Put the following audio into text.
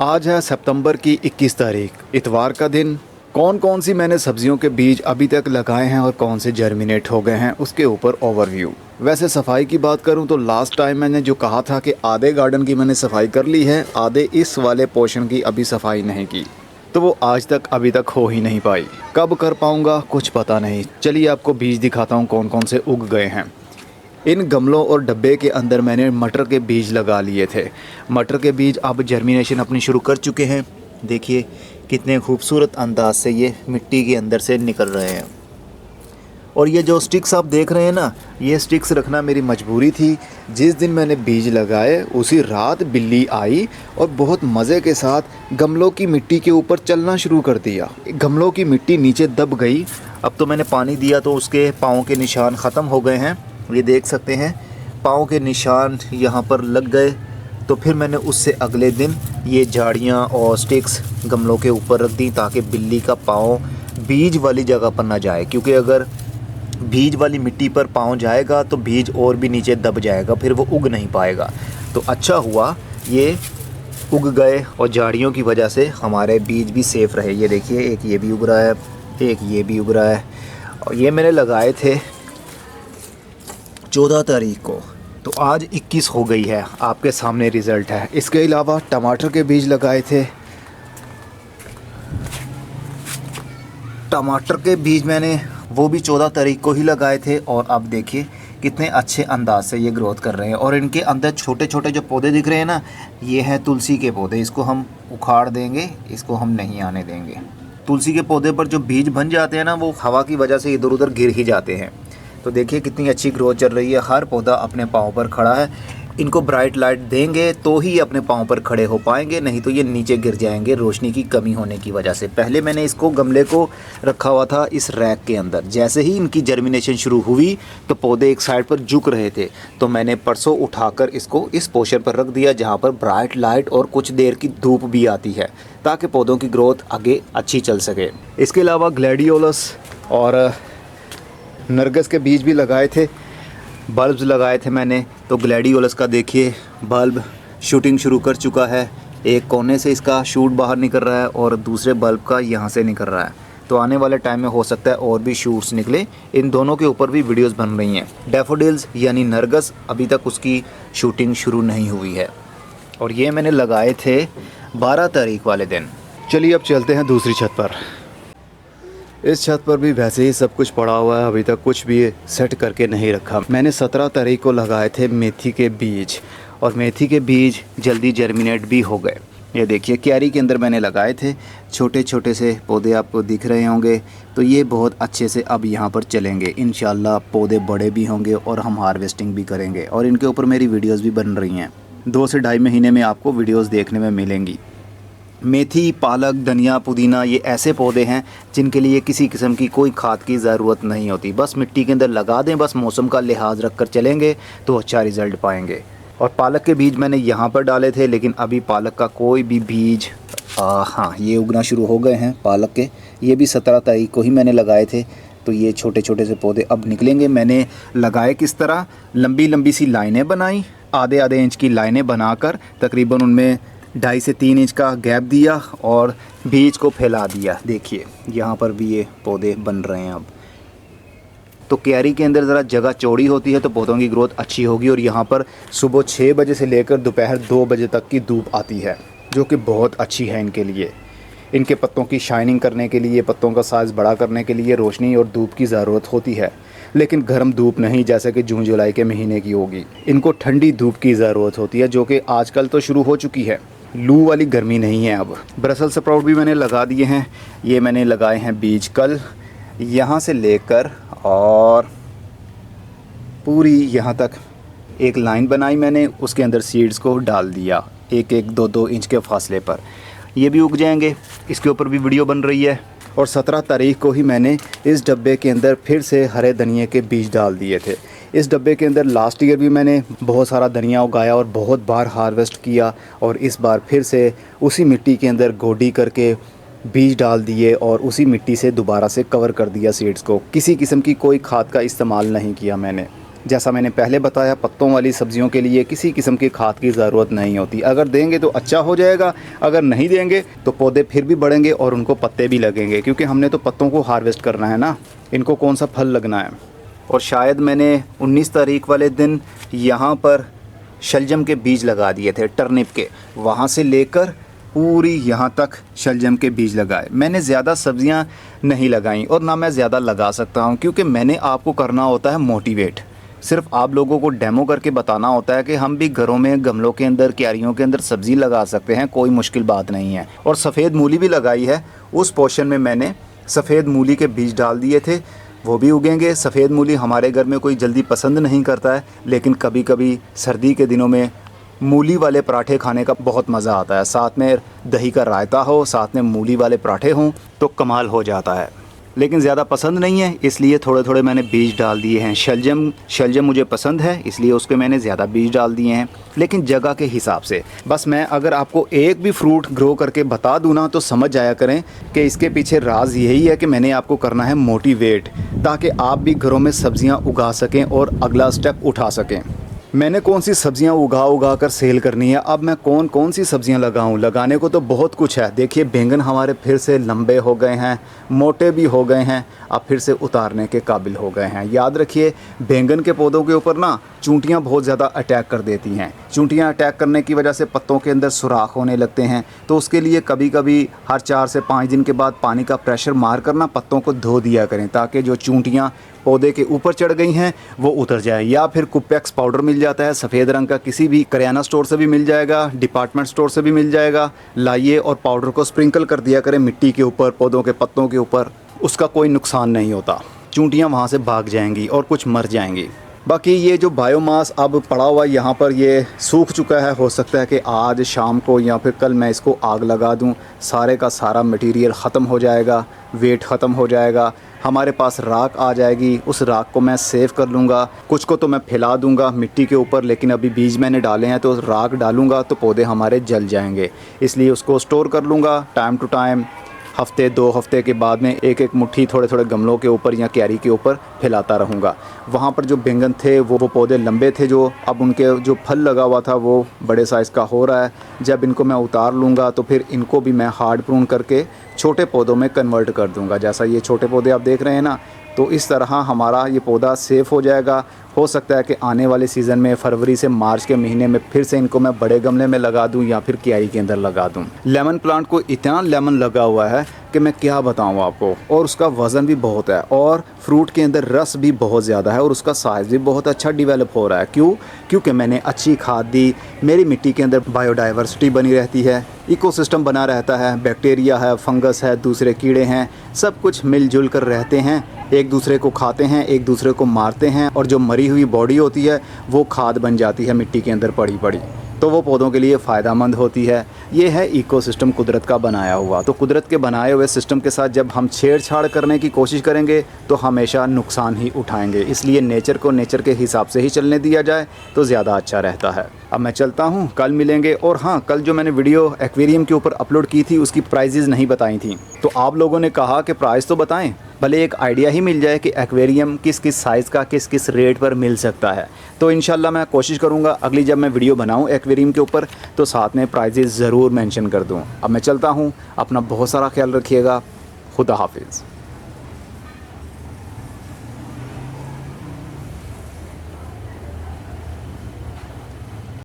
आज है सितंबर की 21 तारीख, इतवार का दिन। कौन कौन सी मैंने सब्जियों के बीज अभी तक लगाए हैं और कौन से जर्मिनेट हो गए हैं उसके ऊपर ओवरव्यू। वैसे सफाई की बात करूं तो लास्ट टाइम मैंने जो कहा था कि आधे गार्डन की मैंने सफाई कर ली है, आधे इस वाले पोर्शन की अभी सफाई नहीं की, तो वो आज तक अभी तक हो ही नहीं पाई। कब कर पाऊँगा कुछ पता नहीं। चलिए आपको बीज दिखाता हूँ कौन कौन से उग गए हैं। इन गमलों और डब्बे के अंदर मैंने मटर के बीज लगा लिए थे। मटर के बीज अब जर्मिनेशन अपनी शुरू कर चुके हैं। देखिए कितने खूबसूरत अंदाज से ये मिट्टी के अंदर से निकल रहे हैं। और ये जो स्टिक्स आप देख रहे हैं ना, ये स्टिक्स रखना मेरी मजबूरी थी। जिस दिन मैंने बीज लगाए उसी रात बिल्ली आई और बहुत मज़े के साथ गमलों की मिट्टी के ऊपर चलना शुरू कर दिया। गमलों की मिट्टी नीचे दब गई। अब तो मैंने पानी दिया तो उसके पाँव के निशान ख़त्म हो गए हैं। ये देख सकते हैं पाँव के निशान यहाँ पर लग गए। तो फिर मैंने उससे अगले दिन ये झाड़ियाँ और स्टिक्स गमलों के ऊपर रख दी ताकि बिल्ली का पाँव बीज वाली जगह पर ना जाए, क्योंकि अगर बीज वाली मिट्टी पर पाँव जाएगा तो बीज और भी नीचे दब जाएगा, फिर वो उग नहीं पाएगा। तो अच्छा हुआ ये उग गए और झाड़ियों की वजह से हमारे बीज भी सेफ़ रहे। ये देखिए एक ये भी उग रहा है, एक ये भी उग रहा है। और ये मैंने लगाए थे 14 तारीख को, तो आज 21 हो गई है। आपके सामने रिज़ल्ट है। इसके अलावा टमाटर के बीज लगाए थे। टमाटर के बीज मैंने वो भी 14 तारीख को ही लगाए थे और अब देखिए कितने अच्छे अंदाज से ये ग्रोथ कर रहे हैं। और इनके अंदर छोटे छोटे जो पौधे दिख रहे हैं ना, ये हैं तुलसी के पौधे। इसको हम उखाड़ देंगे, इसको हम नहीं आने देंगे। तुलसी के पौधे पर जो बीज बन जाते हैं ना, वो हवा की वजह से इधर उधर गिर ही जाते हैं। तो देखिए कितनी अच्छी ग्रोथ चल रही है। हर पौधा अपने पाँव पर खड़ा है। इनको ब्राइट लाइट देंगे तो ही अपने पाँव पर खड़े हो पाएंगे, नहीं तो ये नीचे गिर जाएंगे रोशनी की कमी होने की वजह से। पहले मैंने इसको गमले को रखा हुआ था इस रैक के अंदर। जैसे ही इनकी जर्मिनेशन शुरू हुई तो पौधे एक साइड पर झुक रहे थे, तो मैंने परसों उठाकर इसको इस पोर्शन पर रख दिया जहाँ पर ब्राइट लाइट और कुछ देर की धूप भी आती है, ताकि पौधों की ग्रोथ आगे अच्छी चल सके। इसके अलावा ग्लैडियोलस और नरगस के बीज भी लगाए थे। बल्ब्स लगाए थे मैंने, तो ग्लैडियोलस का देखिए बल्ब शूटिंग शुरू कर चुका है। एक कोने से इसका शूट बाहर निकल रहा है और दूसरे बल्ब का यहाँ से निकल रहा है। तो आने वाले टाइम में हो सकता है और भी शूट्स निकले। इन दोनों के ऊपर भी वीडियोस बन रही हैं। डैफोडिल्स यानी नरगस अभी तक उसकी शूटिंग शुरू नहीं हुई है और ये मैंने लगाए थे 12 तारीख वाले दिन। चलिए अब चलते हैं दूसरी छत पर। इस छत पर भी वैसे ही सब कुछ पड़ा हुआ है, अभी तक कुछ भी सेट करके नहीं रखा। मैंने 17 तारीख को लगाए थे मेथी के बीज और मेथी के बीज जल्दी जर्मिनेट भी हो गए। ये देखिए क्यारी के अंदर मैंने लगाए थे। छोटे छोटे से पौधे आपको दिख रहे होंगे, तो ये बहुत अच्छे से अब यहाँ पर चलेंगे। इंशाल्लाह पौधे बड़े भी होंगे और हम हार्वेस्टिंग भी करेंगे और इनके ऊपर मेरी वीडियोस भी बन रही हैं। 2 से ढाई महीने में आपको वीडियोस देखने में मिलेंगी। मेथी, पालक, धनिया, पुदीना ये ऐसे पौधे हैं जिनके लिए किसी किस्म की कोई खाद की ज़रूरत नहीं होती। बस मिट्टी के अंदर लगा दें, बस मौसम का लिहाज रख कर चलेंगे तो अच्छा रिज़ल्ट पाएंगे। और पालक के बीज मैंने यहाँ पर डाले थे, लेकिन अभी पालक का कोई भी बीज हाँ ये उगना शुरू हो गए हैं पालक के। ये भी 17 तारीख को ही मैंने लगाए थे, तो ये छोटे छोटे से पौधे अब निकलेंगे। मैंने लगाए किस तरह, लंबी लंबी सी लाइनें बनाई, आधे आधे इंच की लाइनें बनाकर तकरीबन उनमें 2.5 से 3 इंच का गैप दिया और बीज को फैला दिया। देखिए यहाँ पर भी ये पौधे बन रहे हैं अब। तो क्यारी के अंदर ज़रा जगह चौड़ी होती है तो पौधों की ग्रोथ अच्छी होगी। और यहाँ पर सुबह 6 बजे से लेकर दोपहर 2 बजे तक की धूप आती है, जो कि बहुत अच्छी है इनके लिए। इनके पत्तों की शाइनिंग करने के लिए, पत्तों का साइज़ बड़ा करने के लिए रोशनी और धूप की ज़रूरत होती है, लेकिन गर्म धूप नहीं जैसे कि जून जुलाई के महीने की होगी। इनको ठंडी धूप की ज़रूरत होती है, जो कि आजकल तो शुरू हो चुकी है। लू वाली गर्मी नहीं है अब। ब्रसल स्प्राउट भी मैंने लगा दिए हैं। ये मैंने लगाए हैं बीज कल, यहाँ से लेकर और पूरी यहाँ तक एक लाइन बनाई मैंने, उसके अंदर सीड्स को डाल दिया 1-1, 2-2 इंच के फासले पर। ये भी उग जाएंगे, इसके ऊपर भी वीडियो बन रही है। और 17 तारीख को ही मैंने इस डब्बे के अंदर फिर से हरे धनिए के बीज डाल दिए थे। इस डब्बे के अंदर लास्ट ईयर भी मैंने बहुत सारा धनिया उगाया और बहुत बार हार्वेस्ट किया, और इस बार फिर से उसी मिट्टी के अंदर गोडी करके बीज डाल दिए और उसी मिट्टी से दोबारा से कवर कर दिया सीड्स को। किसी किस्म की कोई खाद का इस्तेमाल नहीं किया मैंने। जैसा मैंने पहले बताया, पत्तों वाली सब्जियों के लिए किसी किस्म की खाद की ज़रूरत नहीं होती। अगर देंगे तो अच्छा हो जाएगा, अगर नहीं देंगे तो पौधे फिर भी बढ़ेंगे और उनको पत्ते भी लगेंगे, क्योंकि हमने तो पत्तों को हार्वेस्ट करना है ना, इनको कौन सा फल लगना है। और शायद मैंने 19 तारीख वाले दिन यहाँ पर शलजम के बीज लगा दिए थे, टर्निप के, वहाँ से लेकर पूरी यहाँ तक शलजम के बीज लगाए। मैंने ज़्यादा सब्जियाँ नहीं लगाई और ना मैं ज़्यादा लगा सकता हूँ, क्योंकि मैंने आपको करना होता है मोटिवेट। सिर्फ आप लोगों को डेमो करके बताना होता है कि हम भी घरों में गमलों के अंदर, क्यारियों के अंदर सब्ज़ी लगा सकते हैं, कोई मुश्किल बात नहीं है। और सफ़ेद मूली भी लगाई है, उस पोर्शन में मैंने सफ़ेद मूली के बीज डाल दिए थे, वो भी उगेंगे। सफ़ेद मूली हमारे घर में कोई जल्दी पसंद नहीं करता है, लेकिन कभी कभी सर्दी के दिनों में मूली वाले पराठे खाने का बहुत मज़ा आता है। साथ में दही का रायता हो, साथ में मूली वाले पराठे हों तो कमाल हो जाता है। लेकिन ज़्यादा पसंद नहीं है, इसलिए थोड़े थोड़े मैंने बीज डाल दिए हैं। शलजम मुझे पसंद है, इसलिए उसके मैंने ज़्यादा बीज डाल दिए हैं, लेकिन जगह के हिसाब से। बस मैं अगर आपको एक भी फ्रूट ग्रो करके बता दूँ ना, तो समझ जाया करें कि इसके पीछे राज यही है कि मैंने आपको करना है मोटिवेट, ताकि आप भी घरों में सब्ज़ियाँ उगा सकें और अगला स्टेप उठा सकें। मैंने कौन सी सब्ज़ियाँ उगा कर सेल करनी है, अब मैं कौन सी सब्ज़ियाँ लगाऊँ। लगाने को तो बहुत कुछ है। देखिए, बैंगन हमारे फिर से लंबे हो गए हैं, मोटे भी हो गए हैं, अब फिर से उतारने के काबिल हो गए हैं। याद रखिए, बैंगन के पौधों के ऊपर ना चूंटियाँ बहुत ज़्यादा अटैक कर देती हैं। चूंटियाँ अटैक करने की वजह से पत्तों के अंदर सुराख होने लगते हैं, तो उसके लिए कभी कभी हर 4 से 5 दिन के बाद पानी का प्रेशर मार कर ना पत्तों को धो दिया करें, ताकि जो चूंटियाँ पौधे के ऊपर चढ़ गई हैं वो उतर जाए। या फिर कुपेक्स पाउडर मिल जाता है सफ़ेद रंग का, किसी भी करियाना स्टोर से भी मिल जाएगा, डिपार्टमेंट स्टोर से भी मिल जाएगा। लाइए और पाउडर को स्प्रिंकल कर दिया करें मिट्टी के ऊपर, पौधों के पत्तों के ऊपर, उसका कोई नुकसान नहीं होता। चूंटियाँ वहाँ से भाग जाएंगी और कुछ मर जाएंगी। बाकी ये जो बायोमास अब पड़ा हुआ यहाँ पर, ये सूख चुका है। हो सकता है कि आज शाम को या फिर कल मैं इसको आग लगा दूँ, सारे का सारा मटेरियल ख़त्म हो जाएगा, वेट ख़त्म हो जाएगा, हमारे पास राख आ जाएगी। उस राख को मैं सेव कर लूँगा, कुछ को तो मैं फैला दूँगा मिट्टी के ऊपर, लेकिन अभी बीज मैंने डाले हैं तो राख डालूँगा तो पौधे हमारे जल जाएंगे, इसलिए उसको स्टोर कर लूँगा टाइम टू टाइम। हफ्ते 2 हफ्ते के बाद में एक एक मुट्ठी थोड़े थोड़े गमलों के ऊपर या क्यारी के ऊपर फैलाता रहूँगा। वहाँ पर जो बैंगन थे वो पौधे लंबे थे, जो अब उनके जो फल लगा हुआ था वो बड़े साइज़ का हो रहा है। जब इनको मैं उतार लूँगा तो फिर इनको भी मैं हार्ड प्रून करके छोटे पौधों में कन्वर्ट कर दूँगा। जैसा ये छोटे पौधे आप देख रहे हैं ना, तो इस तरह हमारा ये पौधा सेफ़ हो जाएगा। हो सकता है कि आने वाले सीज़न में फरवरी से मार्च के महीने में फिर से इनको मैं बड़े गमले में लगा दूं या फिर क्यारी के अंदर लगा दूं। लेमन प्लांट को इतना लेमन लगा हुआ है कि मैं क्या बताऊं आपको, और उसका वज़न भी बहुत है और फ्रूट के अंदर रस भी बहुत ज़्यादा है और उसका साइज़ भी बहुत अच्छा डेवलप हो रहा है। क्योंकि मैंने अच्छी खाद दी, मेरी मिट्टी के अंदर बायोडाइवर्सिटी बनी रहती है, इकोसिस्टम बना रहता है, बैक्टीरिया है, फंगस है, दूसरे कीड़े हैं, सब कुछ मिलजुल कर रहते हैं, एक दूसरे को खाते हैं, एक दूसरे को मारते हैं, और जो मरी हुई बॉडी होती है वो खाद बन जाती है मिट्टी के अंदर पड़ी पड़ी, तो वो पौधों के लिए फ़ायदेमंद होती है। ये है इकोसिस्टम कुदरत का बनाया हुआ। तो कुदरत के बनाए हुए सिस्टम के साथ जब हम छेड़छाड़ करने की कोशिश करेंगे तो हमेशा नुकसान ही उठाएंगे, इसलिए नेचर को नेचर के हिसाब से ही चलने दिया जाए तो ज़्यादा अच्छा रहता है। अब मैं चलता हूँ, कल मिलेंगे। और हाँ, कल जो मैंने वीडियो एक्वेरियम के ऊपर अपलोड की थी उसकी प्राइजेज़ नहीं बताई थी, तो आप लोगों ने कहा कि प्राइस तो बताएं, भले एक आइडिया ही मिल जाए कि एक्वेरियम किस किस साइज़ का किस किस रेट पर मिल सकता है। तो इंशाल्लाह मैं कोशिश करूँगा अगली जब मैं वीडियो बनाऊँ एक्वेरियम के ऊपर तो साथ में प्राइजेज़ ज़रूर मेंशन कर दूँ। अब मैं चलता हूँ, अपना बहुत सारा ख्याल रखिएगा। खुदा हाफिज़।